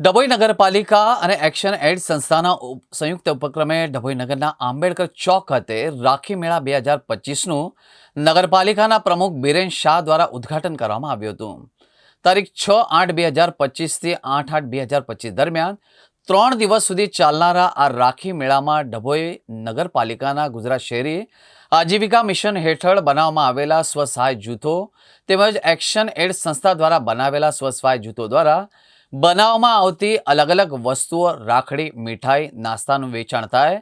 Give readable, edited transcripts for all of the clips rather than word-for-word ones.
ડભોઈ નગરપાલિકા અને action add સંસ્થાના સંયુક્ત ઉપક્રમે ડભોઈ નગરના આંબેડકર ચોક ખાતે રાખી મેળા 2025નું નગરપાલિકાના પ્રમુખ બિરેન શાહ દ્વારા ઉદ્ઘાટન કરવામાં આવ્યું હતું। તારીખ 6/8/2025 થી 8/8/2025 દરમિયાન 3 દિવસ સુધી ચાલનારા આ રાખી મેળામાં ડભોઈ નગરપાલિકાના ગુજરાત શહેરી આજીવિકા મિશન હેઠળ બનાવવામાં આવેલા સ્વસહાય જૂથો તેમજ એક્શન એડ સંસ્થા દ્વારા બનાવેલા સ્વસહાય જૂથો દ્વારા બનાવવામાં આવતી અલગ અલગ વસ્તુઓ રાખડી મીઠાઈ નાસ્તાનું વેચાણ થાય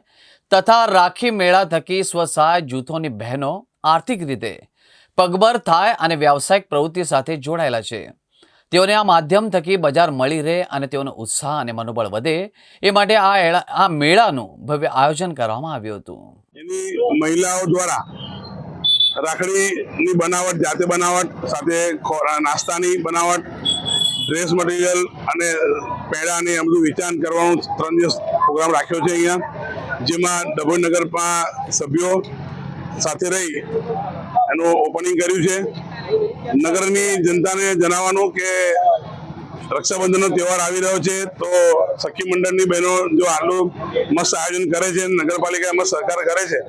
તથા રાખી મેળા થકી સ્વસહાય જૂથોની બહેનો આર્થિક રીતે પગભર થાય અને વ્યાવસાયિક પ્રવૃત્તિ સાથે જોડાયેલા છે। તેઓને આ માધ્યમ થકી બજાર મળી રહે અને તેઓનો ઉત્સાહ અને મનોબળ વધે એ માટે આ મેળાનું ભવ્ય આયોજન કરવામાં આવ્યું હતું। મહિલાઓ દ્વારા રાખડીની બનાવટ જાતે બનાવટ સાથે નાસ્તાની બનાવટ ડ્રેસ મટીરિયલ અને પેડાની આ બધું વેચાણ કરવાનું 3 દિવસ પ્રોગ્રામ રાખ્યો છે। અહીંયા જેમાં ડભોઈ નગરમાં સભ્યો સાથે રહી એનું ઓપનિંગ કર્યું છે। નગરની જનતાને જણાવવાનું કે રક્ષાબંધનનો તહેવાર આવી રહ્યો છે તો સખી મંડળની બહેનો જો આટલું મસ્ત આયોજન કરે છે, નગરપાલિકા એમાં સહકાર કરે છે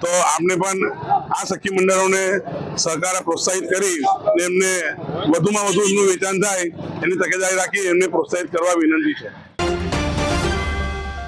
તો આપણે પણ આ સખી મંડળોને સહકાર પ્રોત્સાહિત કરી એમને વધુમાં વધુ એમનું વેચાણ થાય એની તકેદારી રાખી એમને પ્રોત્સાહિત કરવા વિનંતી છે।